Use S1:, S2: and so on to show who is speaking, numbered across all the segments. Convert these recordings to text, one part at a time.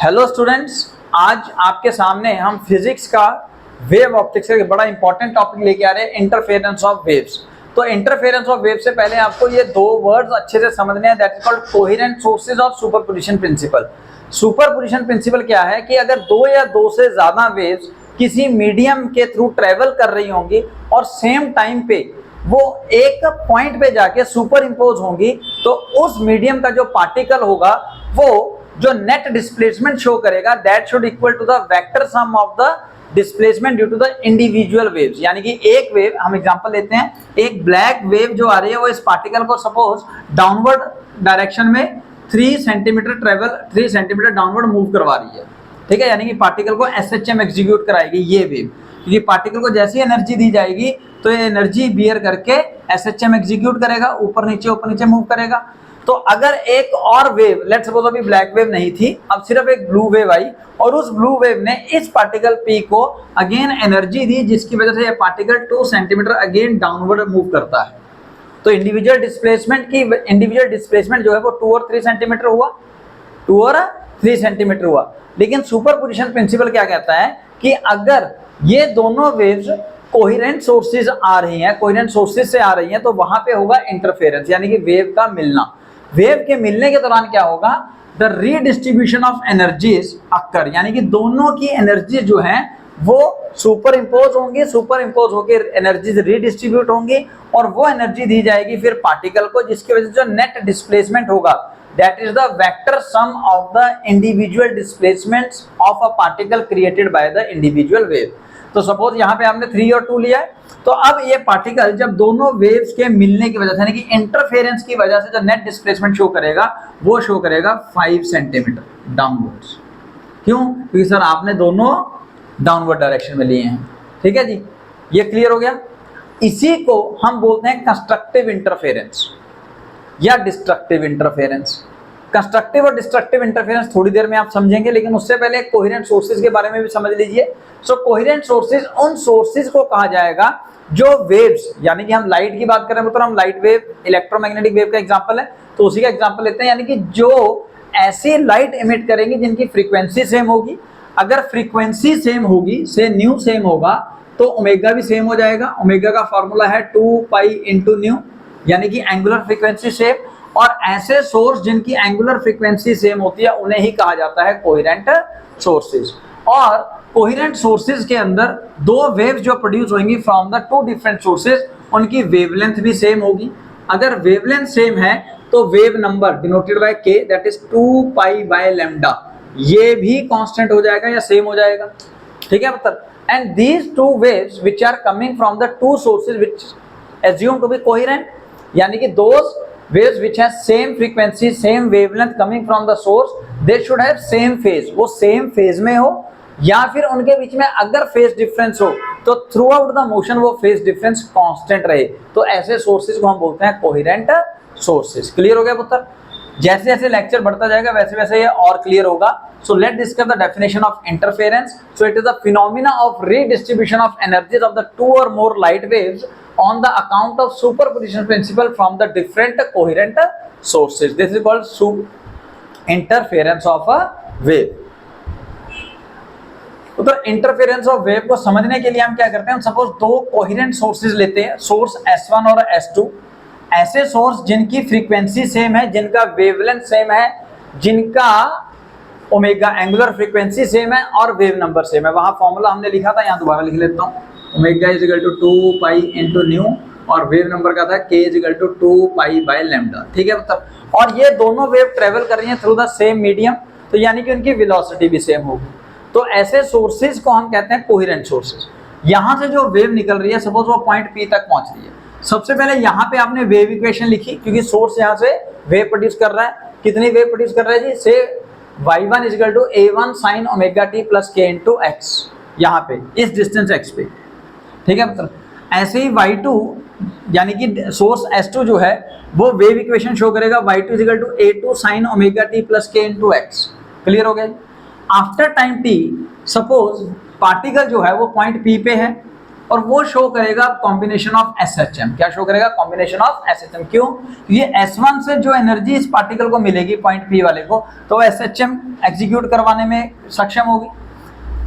S1: Hello students, आज आपके सामने हम फिजिक्स का वेव ऑप्टिक्स का बड़ा इंपॉर्टेंट टॉपिक लेके आ रहे हैं, इंटरफेरेंस ऑफ वेव्स। तो इंटरफेरेंस ऑफ वेव से पहले आपको ये दो वर्ड्स अच्छे से समझने हैं, that is called coherent sources और सुपरपोजिशन प्रिंसिपल। सुपरपोजिशन प्रिंसिपल क्या है कि अगर दो या दो से ज्यादा वेव्स किसी मीडियम के थ्रू ट्रेवल कर रही होंगी और सेम टाइम पे वो एक पॉइंट पे जाके सुपर इंपोज होंगी, तो उस मीडियम का जो पार्टिकल होगा वो जो नेट डिस्प्लेसमेंट शो करेगा that should equal to the vector sum of the displacement due to the individual waves. यानी कि एक वेव, हम एग्जांपल लेते हैं, एक ब्लैक वेव जो आ रही है वो इस पार्टिकल को सपोज डाउनवर्ड डायरेक्शन में 3 सेंटीमीटर डाउनवर्ड मूव करवा रही है, ठीक है। यानी कि पार्टिकल को एसएचएम एग्जीक्यूट कराएगी ये वेव, क्योंकि पार्टिकल को जैसी एनर्जी दी जाएगी तो ये एनर्जी बियर करके एसएचएम एग्जीक्यूट करेगा, ऊपर नीचे मूव करेगा। तो अगर एक और वेव, लेट्स सपोज अभी ब्लैक वेव नहीं थी, अब सिर्फ एक ब्लू वेव आई और उस ब्लू वेव ने इस पार्टिकल पी को अगेन एनर्जी दी, जिसकी वजह से ये particle 2 centimetre again downward move करता है। तो इंडिविजुअल डिस्प्लेसमेंट जो है वो 2 और 3 सेंटीमीटर हुआ। लेकिन सुपरपोजिशन प्रिंसिपल क्या कहता है कि अगर ये दोनों वेव्स कोहेरेंट सोर्सेज आ रही हैं, कोहेरेंट सोर्सेज से आ रही हैं, तो वहां पे होगा इंटरफेरेंस, यानी कि वेव का मिलना। वेव के मिलने के दौरान क्या होगा, the redistribution of energies occur, यानी कि दोनों की एनर्जी जो है वो सुपर इंपोज होकर एनर्जीज रीडिस्ट्रीब्यूट होंगी और वो एनर्जी दी जाएगी फिर पार्टिकल को, जिसकी वजह से जो नेट डिस्प्लेसमेंट होगा that is the vector sum of the individual displacements of a particle created by the individual wave. तो सपोज यहाँ पे आपने 3 और 2 लिया है, तो अब ये पार्टिकल जब दोनों वेव्स के मिलने की वजह से, यानी कि इंटरफेरेंस की वजह से जो नेट डिस्प्लेसमेंट शो करेगा वो शो करेगा 5 सेंटीमीटर डाउनवर्ड्स। क्यों? क्योंकि सर आपने दोनों डाउनवर्ड डायरेक्शन में लिए हैं, ठीक है जी, ये क्लियर हो गया। इसी को हम बोलते हैं कंस्ट्रक्टिव इंटरफेरेंस या डिस्ट्रक्टिव इंटरफेरेंस। कंस्ट्रक्टिव और डिस्ट्रक्टिव इंटरफेरेंस थोड़ी देर में आप समझेंगे, लेकिन उससे पहले कोहेरेंट सोर्सेज के बारे में भी समझ लीजिए। सो कोहेरेंट सोर्सेज उन सोर्सेज को कहा जाएगा जो वेव्स, यानी कि हम लाइट की बात करें तो हम लाइट वेव, इलेक्ट्रोमैग्नेटिक वेव का एग्जांपल है, तो उसी का एग्जांपल लेते हैं। यानी कि जो ऐसी लाइट एमिट करेंगी जिनकी फ्रीक्वेंसी सेम होगी। अगर फ्रीक्वेंसी सेम होगी, से न्यू सेम होगा, तो ओमेगा भी सेम हो जाएगा। ओमेगा का फॉर्मूला है 2 पाई इंटू न्यू, यानी कि एंगुलर फ्रीक्वेंसी सेम। और ऐसे सोर्स जिनकी एंगुलर फ्रीक्वेंसी सेम होती है उन्हें ही कहा जाता है कोहेरेंट सोर्सेज। और कोहेरेंट सोर्सेज के अंदर दो वेव्स जो प्रोड्यूस होंगी फ्रॉम द 2 डिफरेंट सोर्सेज, उनकी वेवलेंथ भी सेम होगी। अगर वेवलेंथ सेम है तो wave number denoted by k, that is 2 pi by lambda, ये भी कांस्टेंट हो जाएगा या सेम हो जाएगा, ठीक है मतलब। And these 2 waves which are coming from the 2 sources which assumed to be coherent, यानी कि those waves which have same frequency, same wavelength coming from the source, they should have same phase, वो same phase में हो, या फिर उनके बीच में अगर phase difference हो तो थ्रू आउट द मोशन वो phase difference constant रहे, तो ऐसे sources को हम बोलते हैं coherent sources। क्लियर हो गया पुत्र? जैसे जैसे लेक्चर बढ़ता जाएगा वैसे वैसे ये और क्लियर होगा। So let's discuss the definition of interference. So it is the phenomena of redistribution of energies of the 2 or more light waves on the account of superposition principle from the different coherent sources. This is called interference of a wave. तो interference of wave को समझने के लिए हम क्या करते हैं, हम सपोज 2 कोहेरेंट सोर्सेज लेते हैं, सोर्स S1 और S2। ऐसे सोर्स जिनकी फ्रीक्वेंसी सेम है, जिनका वेवलेंथ सेम है, जिनका ओमेगा एंगुलर फ्रीक्वेंसी सेम है और वेव नंबर सेम है। वहां फॉर्मूला हमने लिखा था, यहाँ दोबारा लिख लेता हूँ। Omega is equal to 2 pi into nu और वेव नंबर का था k is equal to 2 pi by lambda, ठीक है मतलब। और ये दोनों वेव ट्रेवल कर रही हैं थ्रू द सेम मीडियम, तो यानी कि उनकी वेलोसिटी भी सेम होगी। तो ऐसे सोर्सेज को हम कहते हैं कोहेरेंट सोर्सेज। यहाँ से जो वेव निकल रही है, सपोज वो पॉइंट P तक पहुंच रही है, सबसे पहले यहाँ पे आपने वेव इक्वेशन लिखी, क्योंकि सोर्स यहाँ से वेव प्रोड्यूस कर रहा है। कितनी वेव प्रोड्यूस कर रहा है जी? से y1 is equal to a1 sin omega t plus k into x, यहाँ पे इस डिस्टेंस x पे, ठीक है मतलब। ऐसे ही y2 यानी कि सोर्स S2 जो है वो वेव इक्वेशन शो करेगा y2 is equal to a2 sin omega t plus k into x। Clear हो गया? After time t, suppose particle जो है वो पॉइंट P पे है, और वो शो करेगा कॉम्बिनेशन ऑफ SHM। क्या शो करेगा? Combination of SHM। क्यों? ये S1 से जो एनर्जी इस पार्टिकल को मिलेगी पॉइंट P वाले को, तो SHM एग्जीक्यूट करवाने में सक्षम होगी।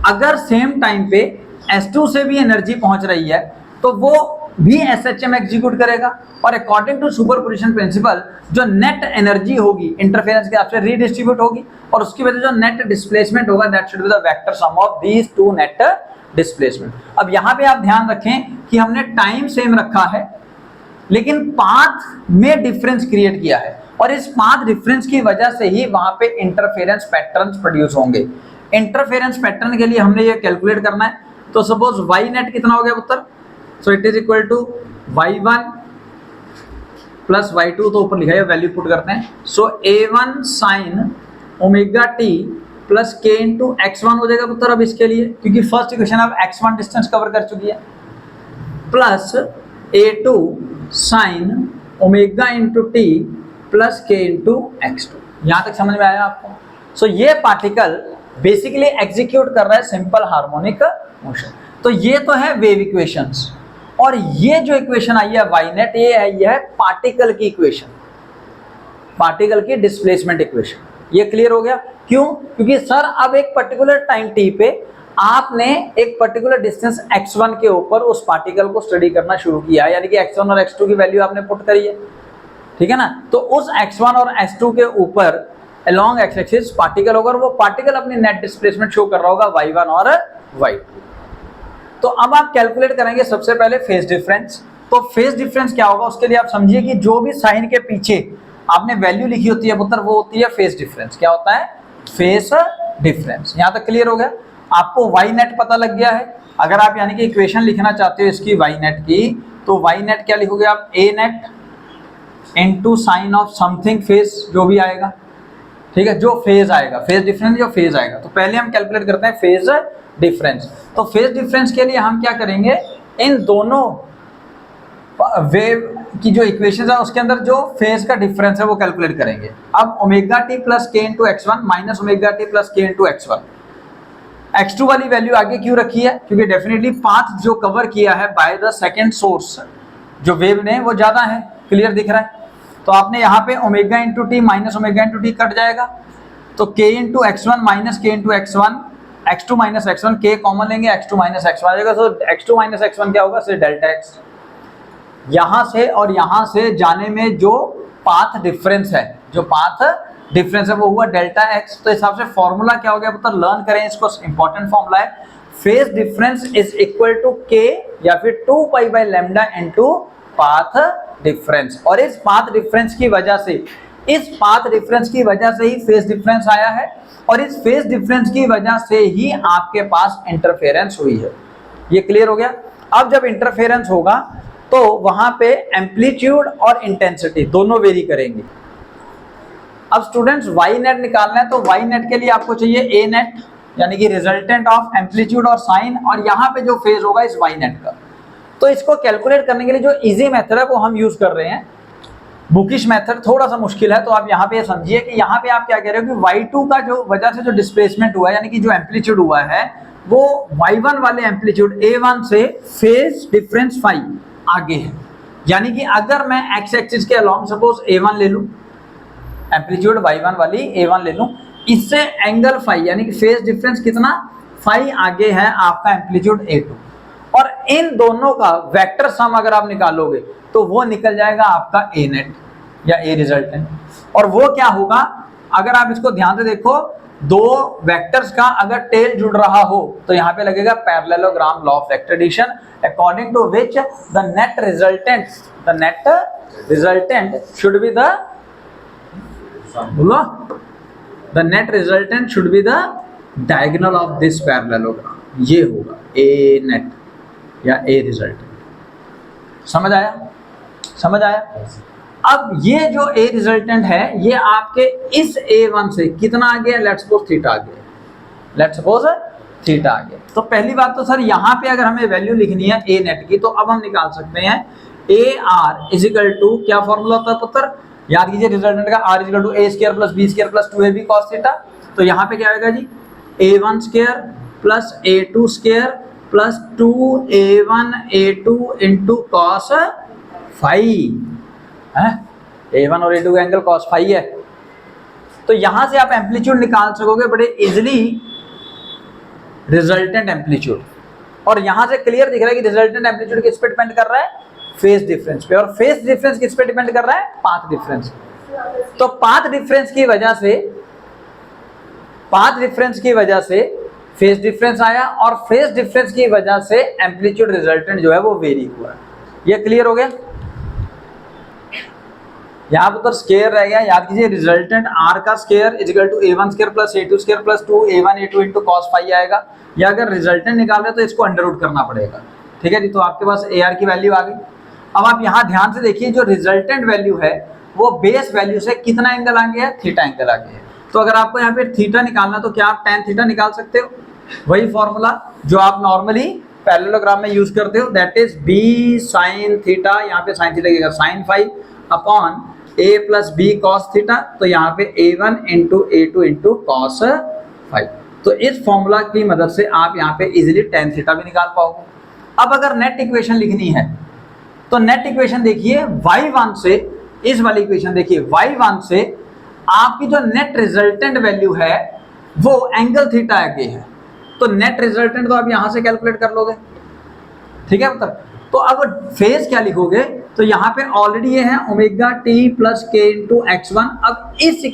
S1: अगर सेम टाइम पे S2 से भी एनर्जी पहुंच रही है तो वो भी SHM एग्जीक्यूट करेगा, और अकॉर्डिंग टू सुपरपोजिशन प्रिंसिपल जो नेट एनर्जी होगी इंटरफेरेंस के हिसाब से रीडिस्ट्रीब्यूट होगी, और उसकी वजह से जो नेट डिस्प्लेसमेंट होगा that should be the vector sum of these two net displacement. अब यहाँ पे आप ध्यान रखें कि हमने टाइम सेम रखा है लेकिन पाथ में डिफरेंस क्रिएट किया है, और इस पाथ डिफरेंस की वजह से ही वहां पे इंटरफेरेंस पैटर्न्स प्रोड्यूस होंगे। इंटरफेरेंस पैटर्न के लिए हमने ये कैलकुलेट करना है। तो सपोज वाई नेट कितना हो गया पुत्र? So it is equal to y1 plus y2, तो ऊपर लिखा है वैल्यू पुट करते हैं। So a1 sine omega T plus K into x1 हो जाएगा पुत्र अब इसके लिए, क्योंकि फर्स्ट इक्वेशन अब x1 डिस्टेंस कवर कर चुकी है, plus a2 sine omega into T plus K into x2। यहां तक समझ में आया आपको? सो ये पार्टिकल बेसिकली एग्जीक्यूट कर रहा है सिंपल हार्मोनिक मोशन। तो ये तो है वेव इक्वेशंस, और ये जो इक्वेशन आई है वाई नेट, ये आई है पार्टिकल की इक्वेशन, पार्टिकल की डिस्प्लेसमेंट इक्वेशन। ये क्लियर हो गया? क्यों? क्योंकि सर अब एक पर्टिकुलर टाइम टी पे आपने एक पर्टिकुलर डिस्टेंस x1 के ऊपर उस पार्टिकल को स्टडी करना शुरू किया है, यानी कि x1 और x2 की वैल्यू आपने पुट करी है, ठीक है ना? तो उस x1 और x2 के ऊपर along x एक्सिस पार्टिकल होगा, और वो पार्टिकल अपनी नेट डिस्प्लेसमेंट शो कर रहा होगा y1 और y2। तो अब आप कैलकुलेट करेंगे सबसे पहले फेज डिफरेंस। तो फेज डिफरेंस क्या होगा उसके लिए आप समझिए कि जो भी साइन के पीछे आपने वैल्यू लिखी होती है पुत्र, वो होती है फेज डिफरेंस। क्या होता है? Phase difference. यहां तक क्लियर हो गया? आपको वाई नेट पता लग गया है। अगर आप यानी कि इक्वेशन लिखना चाहते हो इसकी वाई नेट की, तो वाई नेट क्या लिखोगे आप? A net into sine of something phase, जो भी आएगा, ठीक है, जो फेज आएगा, फेज डिफरेंस जो फेज आएगा। तो पहले हम कैलकुलेट करते हैं फेज डिफरेंस। तो फेज डिफरेंस के लिए हम क्या करेंगे? इन दोनों वेव की जो इक्वेशन है उसके अंदर जो फेज का डिफरेंस है वो कैलकुलेट करेंगे। अब omega T plus K into x1 minus omega T plus K into x1, x2 वाली वैल्यू आगे क्यों रखी है? क्योंकि डेफिनेटली पाथ जो कवर किया है बाय द सेकेंड सोर्स जो वेव ने वो ज्यादा है। क्लियर दिख रहा है? तो आपने यहाँ पे omega into T minus omega into T cut जाएगा, तो k इंटू x1 माइनस के into x1, x2 minus x1, k common लेंगे, x2 माइनस x1 आ जाएगा। तो x2 माइनस x1 क्या होगा? सिर्फ डेल्टा x। यहां से और यहां से जाने में जो पाथ डिफरेंस है, जो पाथ डिफरेंस है वो हुआ डेल्टा x। तो हिसाब से फॉर्मूला क्या हो गया पुत्र? लर्न करें इसको, इंपॉर्टेंट फॉर्मूला है। Phase difference is equal to k या फिर 2 pi by lambda into path difference. और इस पाथ डिफरेंस की वजह से, इस पाथ डिफरेंस की वजह से ही फेज डिफरेंस आया है, और इस फेज डिफरेंस की वजह से ही आपके पास इंटरफेरेंस हुई है। ये क्लियर हो गया? अब जब इंटरफेरेंस होगा तो वहां पे एम्पलीट्यूड और इंटेंसिटी दोनों वेरी करेंगे। अब स्टूडेंट्स वाई नेट निकालना है, तो वाई नेट के लिए आपको चाहिए ए नेट, यानी कि रिजल्टेंट ऑफ एम्पलीट्यूड और साइन, और यहाँ पे जो फेज होगा इस वाई नेट का। तो इसको कैलकुलेट करने के लिए जो इजी मेथड है वो हम यूज कर रहे हैं। बुकिश मेथड थोड़ा सा मुश्किल है, तो आप यहाँ पे समझिए कि यहाँ पे आप क्या कह रहे हो कि y2 का जो वजह से जो डिस्प्लेसमेंट हुआ है, यानी कि जो एम्पलीट्यूड हुआ है, वो y1 वाले एम्पलीट्यूड a1 से फेज डिफरेंस फाई आगे है। यानी कि अगर मैं x एक्सिस के अलोंग सपोज a1 ले लूं, एम्पलीट्यूड y1 वाली a1 ले लूं, इससे एंगल फाई यानी कि फेज डिफरेंस कितना? फाई आगे है आपका एम्पलीट्यूड a2, और इन दोनों का वेक्टर सम अगर आप निकालोगे तो वो निकल जाएगा आपका ए नेट या ए रिजल्टेंट। और वो क्या होगा? अगर आप इसको ध्यान से देखो, दो वेक्टर्स का अगर टेल जुड़ रहा हो तो यहाँ पे लगेगा parallelogram law of vector addition, according to which the net resultant should be the, बोलो, the net resultant should be the diagonal of this parallelogram. ये होगा ए नेट या ए रिजल्टेंट। समझ आया? समझ आया? अब ये जो ए रिजल्टेंट है ये आपके इस A1 से कितना आगे है? लेट्स सपोज थीटा आगे, लेट्स सपोज थीटा आगे। तो पहली बात तो सर यहाँ पे अगर हमें वैल्यू लिखनी है ए नेट की, तो अब हम निकाल सकते हैं ए आर इजिकल टू, क्या फॉर्मूला होता है पुत्र? याद कीजिए रिजल्टेंट का, R is equal to A square plus B square plus 2ab cos theta. तो यहाँ पे क्या आएगा जी? a1 square plus a2 square plus 2a1 a2 into cos phi है। a1 और a2 का एंगल कॉस फाई है। तो यहां से आप एम्पलीट्यूड निकाल सकोगे बड़े इजिली, रिजल्टेंट एम्पलीट्यूड। और यहां से क्लियर दिख रहा है कि रिजल्टेंट एम्पलीट्यूड किस पे डिपेंड कर रहा है? फेज डिफरेंस पे। और फेज डिफरेंस किस पे डिपेंड कर रहा है? Path difference. तो पाथ डिफरेंस की वजह से फेज डिफरेंस आया, और फेज डिफरेंस की वजह से एम्पलीट्यूड रिजल्टेंट जो है वो वेरी हुआ। ये क्लियर हो गया? यहां पर स्क्वायर रह गया, याद कीजिए रिजल्टेंट r का square is equal to a1 square plus a2 square plus 2a1 a2 into cos phi आएगा। या अगर रिजल्टेंट निकाल रहे तो इसको अंडर रूट करना पड़ेगा। ठीक है जी, तो आपके पास ar की वैल्यू आ गई। अब आप यहां ध्यान से देखिए, जो रिजल्टेंट वैल्यू है वो बेस वैल्यू से कितना एंगल आगे है? थीटा एंगल आगे है। तो अगर आपको यहाँ पे थीटा निकालना तो क्या आप tan थीटा निकाल सकते हो? वही फॉर्मूला जो आप नॉर्मली पैरेललोग्राम में यूज करते हो, that is b sin theta. यहाँ पे sin थीटा लगेगा sin phi upon a plus B cos theta. तो यहाँ पे a1 into a2 into cos phi. तो इस फॉर्मूला की मदद से आप यहाँ पे इजीली tan थीटा भी निकाल पाओगे। अब अगर नेट इक्वेशन लिखनी है तो नेट इक्वेशन देखिए y1 से, इस वाली इक्वेशन देखिए y1 से आपकी जो नेट रिजल्टेंट वैल्यू है वो एंगल थीटा आगे है। तो नेट रिजल्टेंट तो आप यहां से कैलकुलेट कर लोगे। ठीक है, मतलब तो अब फेज क्या लिखोगे? तो यहाँ पे ऑलरेडी ये है omega T plus K into x1। अब इस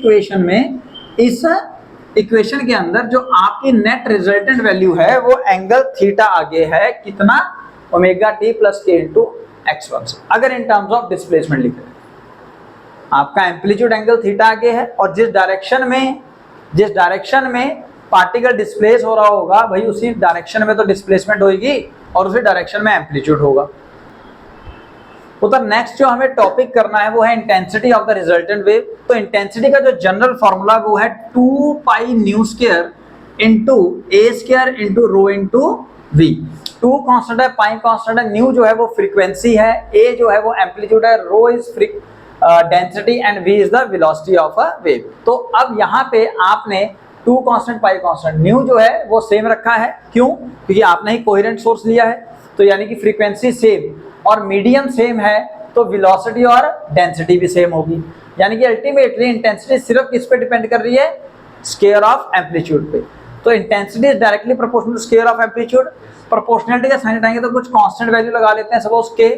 S1: इक्वेशन के अंदर जो आपकी नेट रिजल्टेंट वैल्यू है वो एंगल थीटा आगे है, कितना? Omega T plus K into x1 से। अगर इन टर्म्स ऑफ डिस्प्लेसमेंट लिख रहे हैं, आपका एम्पलीट्यूड एंगल थीटा आगे है, और जिस डायरेक्शन में पार्टिकल डिस्प्लेस हो रहा होगा भाई उसी डायरेक्शन में तो डिस्प्लेसमेंट होगी और उसी डायरेक्शन में एम्पलीट्यूड होगा। तो नेक्स्ट जो हमें टॉपिक करना है वो है intensity of the resultant wave. तो इंटेंसिटी का जो जनरल फॉर्मूला वो है 2 pi nu square into A square into rho into V. 2 constant है, पाई कांस्टेंट है, न्यू जो है वो फ्रीक्वेंसी है, ए जो है वो एम्पलीट्यूड है, rho is density and v is the velocity of a wave. तो अब यहाँ पे आपने 2 कांस्टेंट पाई कांस्टेंट, न्यू जो है वो सेम रखा है। क्यों? क्योंकि आपने ही कोहेरेंट सोर्स लिया है, तो यानी कि फ्रीक्वेंसी सेम और मीडियम सेम है, तो वेलोसिटी और डेंसिटी भी सेम होगी। यानी कि अल्टीमेटली इंटेंसिटी सिर्फ किस पे डिपेंड कर रही है? स्क्वायर ऑफ एम्पलीट्यूड पे। तो intensity is directly proportional to square of amplitude. Proportionality का साइन हटाएंगे तो कुछ कांस्टेंट वैल्यू लगा लेते हैं, सपोज के।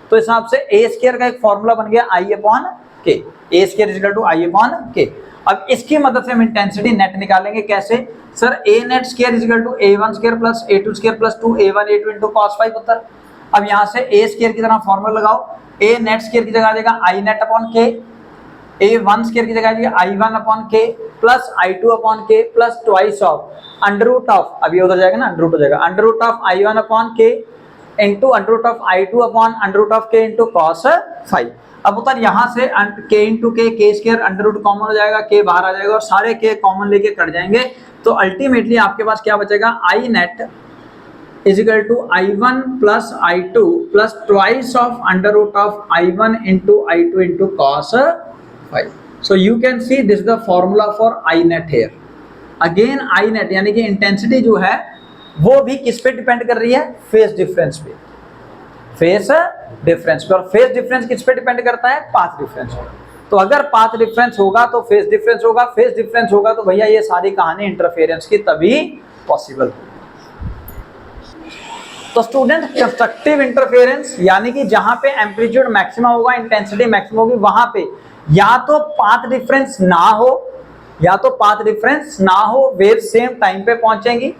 S1: तो इस हिसाब से ए स्क्वायर का एक फॉर्मूला बन गया I upon K, A square is equal to I upon K. अब इसकी मदद से हम इंटेंसिटी नेट निकालेंगे। कैसे? Sir A net square is equal to a1 square plus a2 square plus 2a1 a2 into cos phi पुत्र। अब यहां से ए स्क्वायर की तरह फॉर्मूला लगाओ, ए नेट स्क्वायर की जगह आ जाएगा I नेट अपॉन के, a1 स्क्वायर की जगह आ जाएगा I1 upon K plus I2 upon K plus twice of under root of, अब ये उधर जाएगा ना, अंडर रूट हो जाएगा, under root of I1 upon K into under root of I2 upon under root of K into cos phi. अब उतर यहाँ से के इंटू के स्क्वायर अंडर रूट कॉमन हो जाएगा, के बाहर आ जाएगा और सारे के कॉमन लेके कट जाएंगे। तो अल्टीमेटली आपके पास क्या बचेगा? I net is equal to I1 plus I2 plus twice of under root of I1 into I2 into cos phi. So you can see this the formula for I net here. Again I net यानी कि intensity जो है वो भी किस पे depend कर रही है? फेज डिफरेंस पे, फेज डिफरेंस पे। और फेज डिफरेंस किस पे डिपेंड करता है? पाथ डिफरेंस पे। तो अगर पाथ डिफरेंस होगा तो फेज डिफरेंस होगा, फेज डिफरेंस होगा तो भैया ये सारी कहानी इंटरफेरेंस की तभी पॉसिबल होगी। तो स्टूडेंट कंस्ट्रक्टिव इंटरफेरेंस यानी कि जहां पे एम्पलीट्यूड मैक्सिमम होगा, इंटेंसिटी मैक्सिमम होगी, वहां पे या तो पाथ डिफरेंस ना हो, वेव सेम टाइम पे पहुंचेंगी,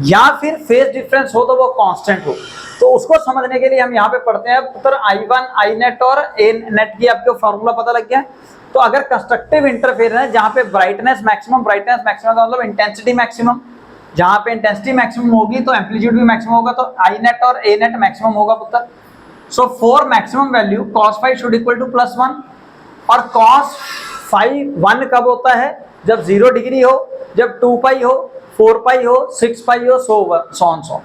S1: या फिर फेज डिफरेंस हो तो वो कांस्टेंट हो। तो उसको समझने के लिए हम यहाँ पे पढ़ते हैं पुत्र I1 I नेट और A नेट की आपको फॉर्मूला पता लग गया। तो अगर कंस्ट्रक्टिव इंटरफेरेंस है जहाँ पे ब्राइटनेस मैक्सिमम का मतलब इंटेंसिटी मैक्सिमम, जहाँ पे इंटेंसिटी मैक्सिमम होगी तो एम्पलीट्यूड भी मैक्सिमम होगा, तो I नेट और A नेट मैक्सिमम होगा पुत्र। So for maximum value cos phi should equal to +1, और cos फाई 1 कब होता है? जब 0 डिग्री हो, जब 2 पाई हो, 4 पाई हो, 6 पाई हो, सो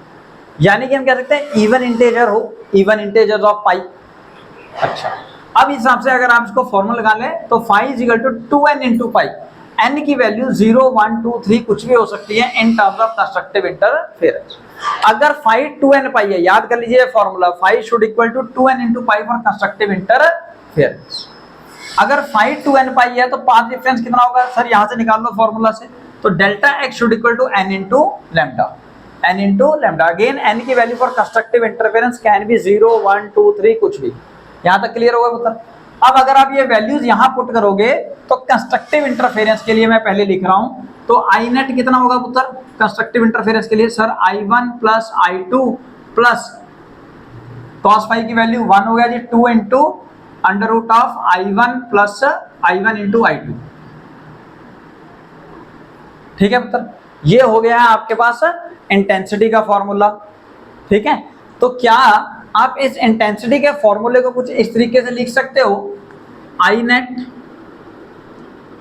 S1: यानी कि हम कह सकते हैं इवन इंटेजर हो, इवन इंटेजर ऑफ पाई। अच्छा, अब इस हिसाब से अगर आप इसको फॉर्मूला लगा लें तो phi is equal to 2n into pi. n की वैल्यू 0, 1, 2, 3 कुछ भी हो सकती है in terms of constructive interference. अगर फाई 2n पाई है, याद कर लीजिए formula, phi should equal to 2n into pi for constructive interference. अगर फाई 2n पाई है तो पाथ डिफरेंस कितना होगा सर, यहां से निकाल लो फॉर्मूला से, तो delta x should equal to n into lambda, n into lambda. Again n की वैल्यू for constructive interference can be 0, 1, 2, 3 कुछ भी। यहां तक क्लियर होगा पुत्र? अब अगर आप ये वैल्यूज यहां पुट करोगे तो कंस्ट्रक्टिव इंटरफेरेंस के लिए मैं पहले लिख रहा हूं, तो आई नेट कितना होगा पुत्र कंस्ट्रक्टिव इंटरफेरेंस के लिए? Sir I1 plus I2 plus cos phi की वैल्यू 1 हो गया जी, 2 into under root of I1 plus I1 into I2। ठीक है पुत्र, ये हो गया है आपके पास इंटेंसिटी का फॉर्मूला। ठीक है, तो क्या आप इस इंटेंसिटी के फॉर्मूले को कुछ इस तरीके से लिख सकते हो, I net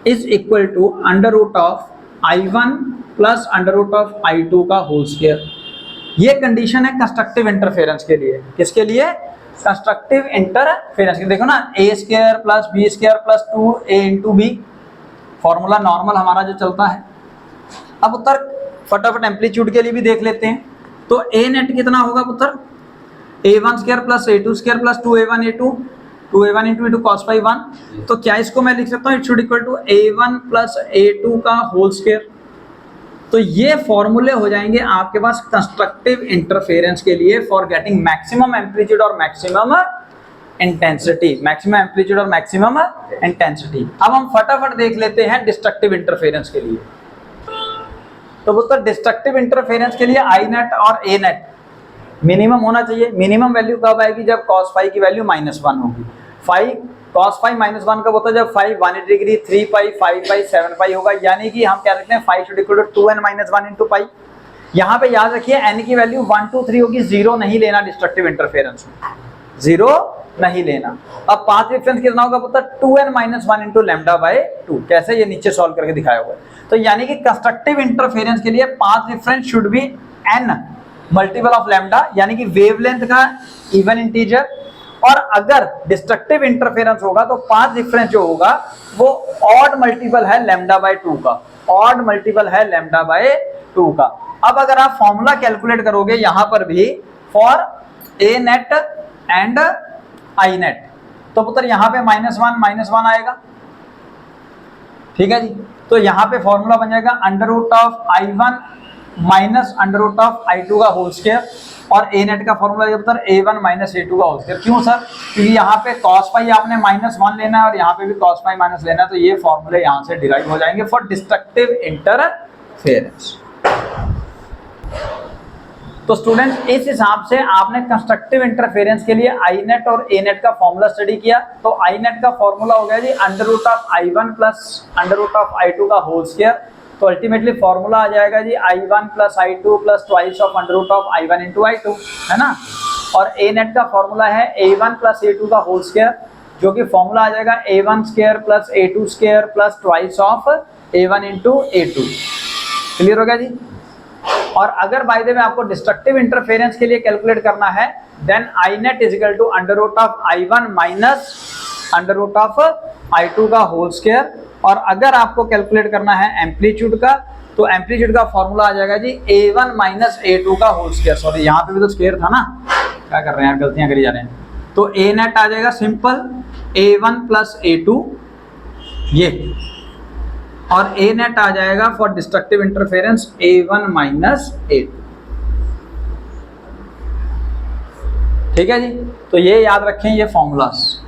S1: is equal to under root of I1 plus under root of I2 का होल स्क्वायर। ये कंडीशन है कंस्ट्रक्टिव इंटरफेरेंस के लिए। किसके लिए? कंस्ट्रक्टिव इंटरफेरेंस के। देखो ना, a square plus B square plus 2a into B, formula normal हमारा जो चलता है। अब उत्तर फटाफट एम्पलीट्यूड के लिए भी देख लेते हैं, तो a नेट कितना होगा पुत्र? a1 square plus a2 square plus 2a1 a2, 2a1 into into cos phi 1। तो क्या इसको मैं लिख सकता हूँ, it should equal to a1 plus a2 का होल स्क्वायर। तो ये फॉर्मूले हो जाएंगे आपके पास कंस्ट्रक्टिव इंटरफेरेंस के लिए फॉर गेटिंग मैक्सिमम एम्पलीट्यूड और मैक्सिमम इंटेंसिटी, मैक्सिमम एम्पलीट्यूड और मैक्सिमम इंटेंसिटी। अब हम फटाफट देख लेते हैं डिस्ट्रक्टिव इंटरफेरेंस के लिए। तो दोस्तों डिस्ट्रक्टिव इंटरफेरेंस के लिए आई नेट और ए नेट मिनिमम होना चाहिए। मिनिमम वैल्यू कब आएगी? जब cos फाई की वैल्यू -1 होगी। फाई cos फाई -1 कब होता है? जब फाई 180 डिग्री 3 पाई 5 पाई 7 पाई होगा, यानी कि हम क्या रखते हैं phi should equal to 2n - 1 into pi. यहाँ पे याद रखिए n की वैल्यू 1, 2, 3 होगी, 0 नहीं लेना डिस्ट्रक्टिव इंटरफेरेंस में, 0 नहीं लेना। अब पाथ डिफरेंस कितना होगा पुत्र? 2n - 1 into lambda by 2। कैसे? ये नीचे सॉल्व करके दिखाया हुआ है। तो यानी कि कंस्ट्रक्टिव इंटरफेरेंस के लिए path difference should be n multiple of lambda, यानी कि वेवलेंथ का इवन इंटीजर। और अगर डिस्ट्रक्टिव इंटरफेरेंस होगा तो पाथ डिफरेंस जो होगा वो ऑड मल्टीपल है लैम्डा बाय 2 का, ऑड मल्टीपल है लैम्डा बाय 2 का। अब अगर आप फॉर्मूला कैलकुलेट करोगे यहां पर भी for a net and I net, तो पुत्र यहां पे -1 आएगा। ठीक है जी, तो यहां पे फॉर्मूला बन जाएगा under root of I1 minus under root of I2 का होल स्क्वायर, और ए नेट का फॉर्मूला A1 माइनस A2 का होल स्क्वायर। क्यों सर? क्योंकि यहाँ पे cos फाई आपने -1 लेना है और यहाँ पे भी cos फाई माइनस लेना है, तो ये फॉर्मूले यहाँ से डिराइव हो जाएंगे फॉर डिस्ट्रक्टिव इंटरफेरेंस। तो स्टूडेंट्स इस हिसाब से आपने कंस्ट्रक्टिव इंटरफेरेंस के लिए आई नेट और ए नेट का फॉर्मूला स्टडी किया। तो आई नेट का फॉर्मूला हो गया जी under root of I1 plus under root of I2 का होल स्क्वायर। तो अल्टीमेटली फॉर्मूला आ जाएगा जी I1 plus I2 plus twice of under root of I1 into I2, है ना। और ए नेट का फॉर्मूला है A1 प्लस A2 का होल स्क्वायर, जो कि फॉर्मूला आ जाएगा A1 square plus A2 square plus twice of A1 into A2। Clear हो गया जी। और अगर बाय द वे आपको डिस्ट्रक्टिव इंटरफेरेंस के लिए कैलकुलेट करना है, then I net is equal to under root of I1 minus under root of I2 का होल स्क्वायर। और अगर आपको कैलकुलेट करना है एम्पलीट्यूड का, तो एम्पलीट्यूड का फॉर्मूला आ जाएगा जी A1 माइनस A2 का होल स्क्वायर। सॉरी, यहाँ पे भी तो स्क्वायर था ना, क्या कर रहे हैं यार, गलतियां करी जा रहे हैं। तो ए नेट आ जाएगा सिंपल A1 प्लस A2 ये, और ए नेट आ जाएगा for destructive interference A1 minus A2। ठीक है जी, तो ये याद रखें ये फॉर्मूलास।